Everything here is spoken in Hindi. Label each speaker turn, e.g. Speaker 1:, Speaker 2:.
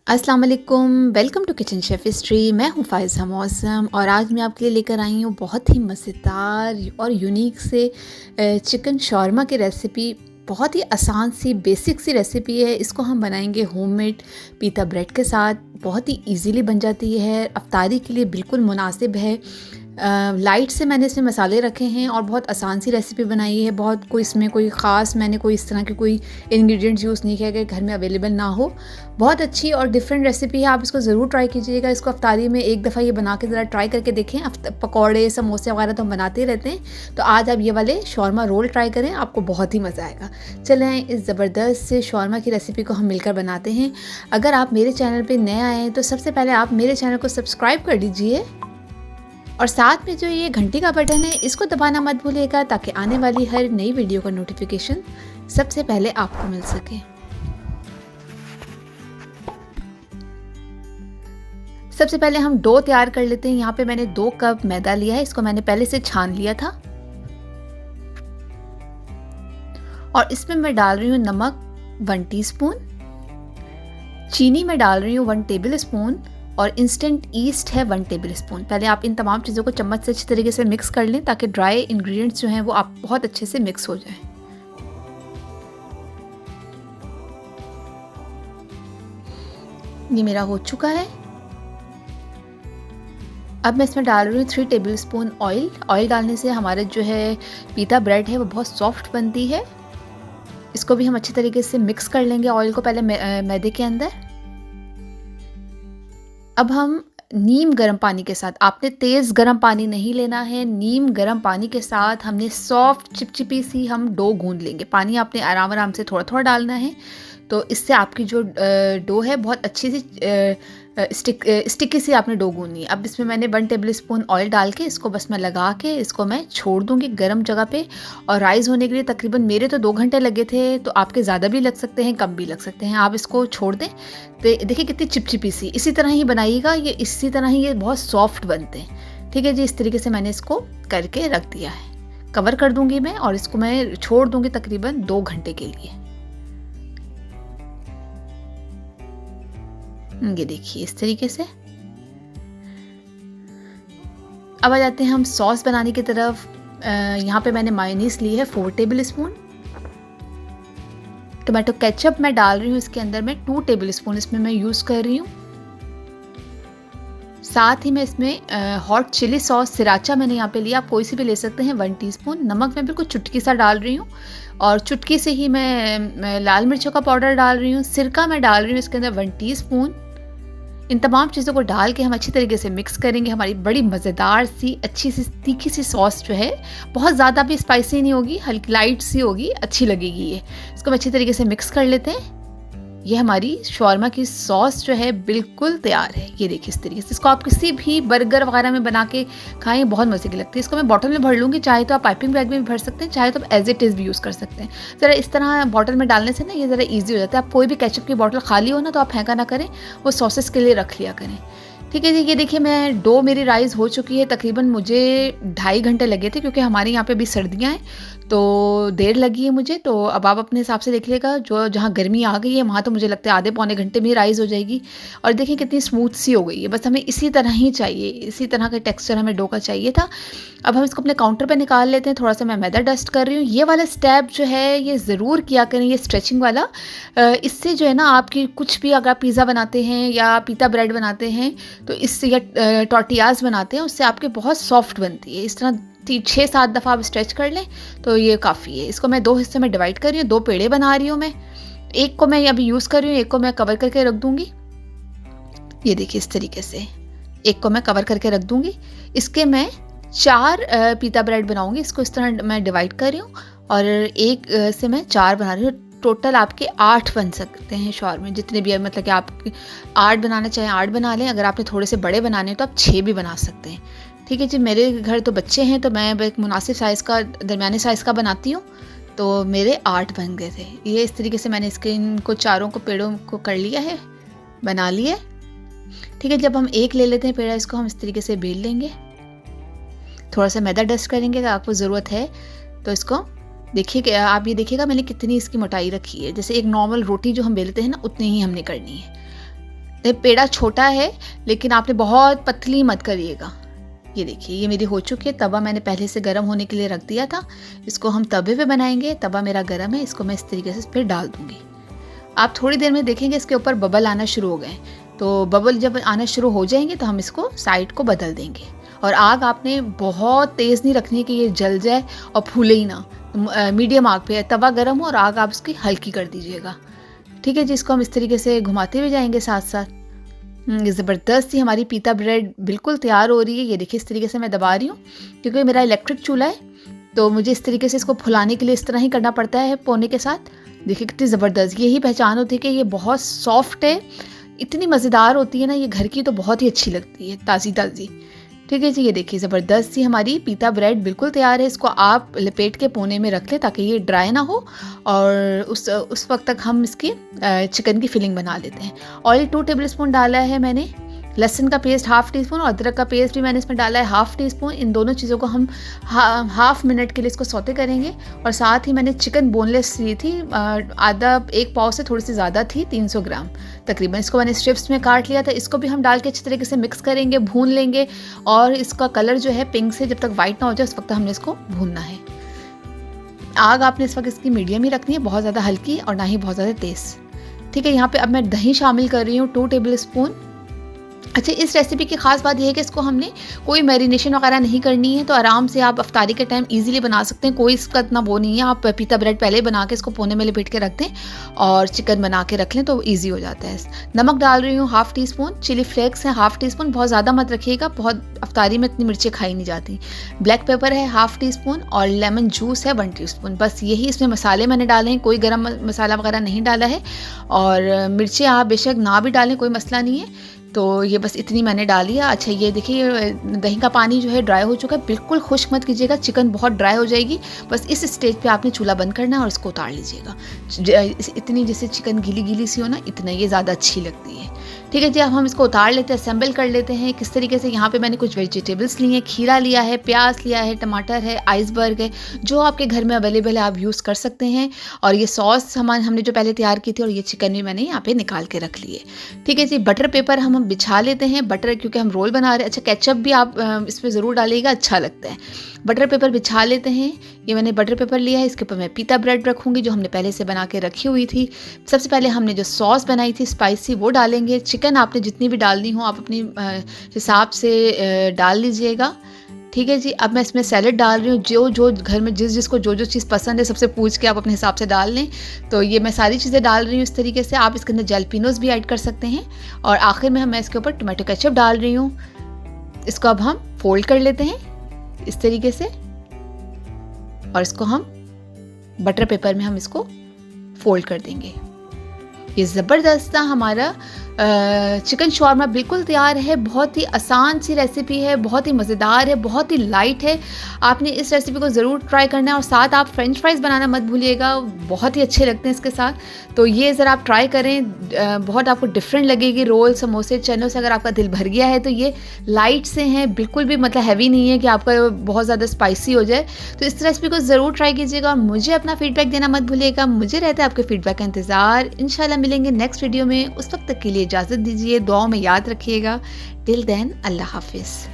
Speaker 1: अस्सलाम वालेकुम, welcome to kitchen chef history. मैं हूँ फ़ाइज़ा मौसम और आज मैं आपके लिए लेकर आई हूँ बहुत ही मज़ेदार और यूनिक से चिकन शॉर्मा की रेसिपी। बहुत ही आसान सी बेसिक सी रेसिपी है। इसको हम बनाएंगे होममेड पीता ब्रेड के साथ। बहुत ही इजीली बन जाती है, अफ्तारी के लिए बिल्कुल मुनासिब है। लाइट से मैंने इसमें मसाले रखे हैं और बहुत आसान सी रेसिपी बनाई है। बहुत कोई इसमें कोई ख़ास मैंने कोई इस तरह के कोई इंग्रेडिएंट्स यूज़ नहीं किया कि घर में अवेलेबल ना हो। बहुत अच्छी और डिफरेंट रेसिपी है, आप इसको ज़रूर ट्राई कीजिएगा। इसको अफ्तारी में एक दफ़ा ये बना के ज़रा ट्राई करके देखें। पकौड़े समोसे वगैरह तो हम बनाते ही रहते हैं, तो आज आप ये वाले शॉर्मा रोल ट्राई करें, आपको बहुत ही मज़ा आएगा। चलें इस ज़बरदस्त से शॉर्मा की रेसिपी को हम मिलकर बनाते हैं। अगर आप मेरे चैनल पर नए आए हैं तो सबसे पहले आप मेरे चैनल को सब्सक्राइब कर दीजिए और साथ में जो ये घंटी का बटन है इसको दबाना मत भूलिएगा, ताकि आने वाली हर नई वीडियो का नोटिफिकेशन सबसे पहले आपको मिल सके। सबसे पहले हम डो तैयार कर लेते हैं। यहाँ पे मैंने 2 कप मैदा लिया है, इसको मैंने पहले से छान लिया था और इसमें मैं डाल रही हूँ नमक 1 टीस्पून, चीनी में डाल रही हूँ 1 टेबल स्पून और इंस्टेंट ईस्ट है 1 टेबल स्पून। पहले आप इन तमाम चीज़ों को चम्मच से अच्छी तरीके से मिक्स कर लें, ताकि ड्राई इंग्रेडिएंट्स जो हैं वो आप बहुत अच्छे से मिक्स हो जाएं। ये मेरा हो चुका है। अब मैं इसमें डाल रही हूँ 3 टेबल स्पून ऑयल। ऑयल डालने से हमारे जो है पीता ब्रेड है वो बहुत सॉफ्ट बनती है। इसको भी हम अच्छी तरीके से मिक्स कर लेंगे ऑयल को पहले मैदे के अंदर। अब हम नीम गर्म पानी के साथ, आपने तेज़ गर्म पानी नहीं लेना है, नीम गर्म पानी के साथ हमने सॉफ्ट चिपचिपी सी हम डो गूंद लेंगे। पानी आपने आराम आराम से थोड़ा थोड़ा डालना है, तो इससे आपकी जो डो है बहुत अच्छी सी स्टिकी सी आपने डो गूंदनी है। अब इसमें मैंने 1 टेबल स्पून ऑयल डाल के इसको बस मैं लगा के इसको मैं छोड़ दूंगी गर्म जगह पे। और राइज़ होने के लिए तकरीबन मेरे तो 2 घंटे लगे थे, तो आपके ज़्यादा भी लग सकते हैं, कम भी लग सकते हैं। आप इसको छोड़ दें तो देखिए कितनी चिपचिपी सी, इसी तरह ही बनाइएगा, ये इसी तरह ही ये बहुत सॉफ्ट बनते हैं। ठीक है जी, इस तरीके से मैंने इसको करके रख दिया है। कवर कर दूंगी मैं और इसको मैं छोड़ दूंगी तकरीबन 2 घंटे के लिए। ये देखिए इस तरीके से। अब आ जाते हैं हम सॉस बनाने की तरफ। यहाँ पे मैंने मायोनीज ली है 4 टेबल स्पून। टोमेटो केचप मैं डाल रही हूँ इसके अंदर में 2 टेबल स्पून इसमें मैं यूज़ कर रही हूँ। साथ ही मैं इसमें हॉट चिली सॉस सिराचा मैंने यहाँ पे लिया, आप कोई सी भी ले सकते हैं, 1 टीस्पून। नमक मैं बिल्कुल चुटकी सा डाल रही हूँ और चुटकी से ही मैं लाल मिर्चों का पाउडर डाल रही हूँ। सिरका मैं डाल रही हूँ इसके अंदर 1 टीस्पून। इन तमाम चीज़ों को डाल के हम अच्छी तरीके से मिक्स करेंगे। हमारी बड़ी मज़ेदार सी अच्छी सी तीखी सी सॉस जो है, बहुत ज़्यादा भी स्पाइसी नहीं होगी, हल्की लाइट सी होगी, अच्छी लगेगी ये। इसको हम अच्छी तरीके से मिक्स कर लेते हैं। ये हमारी शॉर्मा की सॉस जो है बिल्कुल तैयार है। ये देखिए इस तरीके से। इसको आप किसी भी बर्गर वगैरह में बना के खाएं, बहुत मज़े की लगती है। इसको मैं बॉटल में भर लूँगी, चाहे तो आप पाइपिंग बैग में भी भर सकते हैं, चाहे तो आप एज इट इज़ भी यूज़ कर सकते हैं। ज़रा इस तरह बॉटल में डालने से ना ये ज़रा ईजी हो जाता है। आप कोई भी केचप की बॉटल खाली हो ना, तो आप फेंका ना करें, वो सॉसेस के लिए रख लिया करें। ठीक है जी, ये देखिए मैं डो मेरी राइस हो चुकी है। तकरीबन मुझे 2.5 घंटे लगे थे, क्योंकि हमारे यहाँ पे अभी सर्दियाँ हैं तो देर लगी है मुझे। तो अब आप अपने हिसाब से देख लेगा, जो जहाँ गर्मी आ गई है वहाँ तो मुझे लगता है आधे पौने घंटे में ही राइस हो जाएगी। और देखिए कितनी स्मूथ सी हो गई है। बस हमें इसी तरह ही चाहिए, इसी तरह का टेक्सचर हमें डो का चाहिए था। अब हम इसको अपने काउंटर पर निकाल लेते हैं। थोड़ा सा मैं मैदा डस्ट कर रही हूँ। ये वाला स्टेप जो है ये ज़रूर किया करें, ये स्ट्रेचिंग वाला। इससे जो है ना आपकी कुछ भी, अगर आप पिज़्ज़ा बनाते हैं या पीता ब्रेड बनाते हैं तो इससे, या टॉर्टियाज बनाते हैं, उससे आपके बहुत सॉफ्ट बनती है। इस तरह 6-7 दफ़ा आप स्ट्रेच कर लें तो ये काफ़ी है। इसको मैं 2 हिस्से में डिवाइड कर रही हूँ, 2 पेड़े बना रही हूँ मैं। एक को मैं अभी यूज़ कर रही हूँ, एक को मैं कवर करके रख दूँगी। ये देखिए इस तरीके से एक को मैं कवर करके रख दूँगी। इसके मैं 4 पीता ब्रेड बनाऊँगी। इसको इस तरह मैं डिवाइड कर रही हूँ और एक से मैं 4 बना रही हूँ। टोटल आपके 8 बन सकते हैं शॉर्मा, जितने भी है, मतलब कि आप 8 बनाना चाहें 8 बना लें। अगर आपने थोड़े से बड़े बनाने हैं तो आप 6 भी बना सकते हैं। ठीक है जी, मेरे घर तो बच्चे हैं तो मैं एक मुनासिब साइज़ का, दरमियाने साइज़ का बनाती हूँ, तो मेरे 8 बन गए थे। ये इस तरीके से मैंने इसके इनको चारों को पेड़ों को कर लिया है, बना लिए। ठीक है, जब हम एक ले लेते हैं पेड़ा, इसको हम इस तरीके से बेल लेंगे। थोड़ा सा मैदा डस्ट करेंगे अगर आपको ज़रूरत है तो। इसको देखिए, आप ये देखिएगा मैंने कितनी इसकी मोटाई रखी है। जैसे एक नॉर्मल रोटी जो हम बेलते हैं ना, उतनी ही हमने करनी है। पेड़ा छोटा है, लेकिन आपने बहुत पतली मत करिएगा। ये देखिए, ये मेरी हो चुकी है। तवा मैंने पहले से गर्म होने के लिए रख दिया था। इसको हम तवे पे बनाएंगे। तवा मेरा गर्म है, इसको मैं इस तरीके से फिर डाल दूँगी। आप थोड़ी देर में देखेंगे इसके ऊपर बबल आना शुरू हो गए। तो बबल जब आना शुरू हो जाएंगे तो हम इसको साइड को बदल देंगे। और आग आपने बहुत तेज़ नहीं रखनी है कि ये जल जाए और फूले ही ना। मीडियम आग पे तवा गर्म हो और आग आप इसकी हल्की कर दीजिएगा। ठीक है जी, इसको हम इस तरीके से घुमाते हुए जाएंगे साथ साथ। ये ज़बरदस्त सी हमारी पीता ब्रेड बिल्कुल तैयार हो रही है। ये देखिए, इस तरीके से मैं दबा रही हूँ क्योंकि मेरा इलेक्ट्रिक चूल्हा है, तो मुझे इस तरीके से इसको फुलाने के लिए इस तरह ही करना पड़ता है पोने के साथ। देखिए कितनी ज़बरदस्त, यही पहचान होती है कि ये बहुत सॉफ्ट है। इतनी मज़ेदार होती है ना ये, घर की तो बहुत ही अच्छी लगती है, ताज़ी ताज़ी। ठीक है जी, ये देखिए ज़बरदस्त सी हमारी पीता ब्रेड बिल्कुल तैयार है। इसको आप लपेट के कोने में रख लें ताकि ये ड्राई ना हो, और उस वक्त तक हम इसकी चिकन की फिलिंग बना लेते हैं। ऑयल 2 टेबलस्पून डाला है मैंने। लहसुन का पेस्ट हाफ़ टी स्पून और अदरक का पेस्ट भी मैंने इसमें डाला है हाफ़ टी स्पून। इन दोनों चीज़ों को हम हाफ़ मिनट के लिए इसको सौते करेंगे। और साथ ही मैंने चिकन बोनलेस ली थी, आधा 1 पाव से थोड़ी सी ज़्यादा थी, 300 ग्राम तकरीबन। इसको मैंने स्ट्रिप्स में काट लिया था। इसको भी हम डाल के अच्छी तरीके से मिक्स करेंगे, भून लेंगे। और इसका कलर जो है पिंक से जब तक वाइट ना हो जाए उस वक्त हमने इसको भूनना है। आग आपने इस वक्त इसकी मीडियम ही रखनी है, बहुत ज़्यादा हल्की और ना ही बहुत ज़्यादा तेज़। ठीक है, यहाँ पे अब मैं दही शामिल कर रही हूँ 2 टेबल स्पून। अच्छा, इस रेसिपी की ख़ास बात यह है कि इसको हमने कोई मैरिनेशन वगैरह नहीं करनी है, तो आराम से आप अफ्तारी के टाइम इजीली बना सकते हैं। कोई इसका इतना वो नहीं है, आप पीता ब्रेड पहले बना के इसको कोने में लपेट के रख दें और चिकन बना के रख लें तो ईजी हो जाता है। नमक डाल रही हूँ half teaspoon. Chilli flakes है हाफ़ टी स्पून, बहुत ज़्यादा मत रखिएगा, बहुत अफ्तारी में इतनी मिर्चें खाई नहीं जाती। ब्लैक पेपर है हाफ़ टी स्पून और लेमन जूस है 1 टी स्पून। बस यही इसमें मसाले मैंने डाले हैं, कोई गरम मसाला वगैरह नहीं डाला है। और मिर्चें आप बेशक ना भी डालें, कोई मसला नहीं है। तो ये बस इतनी मैंने डाली है। अच्छा, ये देखिए दही का पानी जो है ड्राई हो चुका है। बिल्कुल खुश्क मत कीजिएगा, चिकन बहुत ड्राई हो जाएगी। बस इस स्टेज पे आपने चूल्हा बंद करना है और इसको उतार लीजिएगा। इतनी जैसे चिकन गीली गीली सी हो ना, इतना ये ज़्यादा अच्छी लगती है। ठीक है जी, अब हम इसको उतार लेते हैं, असेंबल कर लेते हैं। किस तरीके से, यहाँ पे मैंने कुछ वेजिटेबल्स लिए हैं, खीरा लिया है, प्याज लिया है, टमाटर है, आइसबर्ग है, जो आपके घर में अवेलेबल है आप यूज़ कर सकते हैं। और ये सॉस हमने जो पहले तैयार की थी, और ये चिकन भी मैंने यहाँ पे निकाल के रख लिए। ठीक है जी, बटर पेपर हम बिछा लेते हैं। बटर क्योंकि हम रोल बना रहे हैं। अच्छा, केचप भी आप इसमें ज़रूर डालिएगा, अच्छा लगता है। बटर पेपर बिछा लेते हैं। ये मैंने बटर पेपर लिया है, इसके ऊपर मैं पीता ब्रेड रखूँगी जो हमने पहले से बना के रखी हुई थी। सबसे पहले हमने जो सॉस बनाई थी स्पाइसी, वो डालेंगे। चिकन आपने जितनी भी डालनी हो आप अपनी हिसाब से डाल लीजिएगा। ठीक है जी, अब मैं इसमें सैलेड डाल रही हूँ। जो घर में जिसको जो चीज़ पसंद है सबसे पूछ के आप अपने हिसाब से डाल लें। तो ये मैं सारी चीज़ें डाल रही हूँ इस तरीके से। आप इसके अंदर जैलपिनोस भी ऐड कर सकते हैं। और आखिर में मैं इसके ऊपर टोमेटो केचप डाल रही हूँ। इसको अब हम फोल्ड कर लेते हैं इस तरीके से, और इसको हम बटर पेपर में हम इसको फोल्ड कर देंगे। ये ज़बरदस्त सा हमारा चिकन शॉर्मा बिल्कुल तैयार है। बहुत ही आसान सी रेसिपी है, बहुत ही मज़ेदार है, बहुत ही लाइट है। आपने इस रेसिपी को ज़रूर ट्राई करना है। और साथ आप फ्रेंच फ्राइज़ बनाना मत भूलिएगा, बहुत ही अच्छे लगते हैं इसके साथ। तो ये ज़रा आप ट्राई करें, बहुत आपको डिफरेंट लगेगी। रोल, समोसे, चनों से अगर आपका दिल भर गया है तो ये लाइट से हैं, बिल्कुल भी मतलब हैवी नहीं है कि आपका बहुत ज़्यादा स्पाइसी हो जाए। तो इस रेसिपी को ज़रूर ट्राई कीजिएगा और मुझे अपना फीडबैक देना मत भूलिएगा। मुझे रहता है आपके फीडबैक का इंतज़ार। इंशाल्लाह मिलेंगे नेक्स्ट वीडियो में। उस वक्त तक के लिए इजाज़त दीजिए, दुआओं में याद रखिएगा। टिल देन, अल्लाह हाफिज़।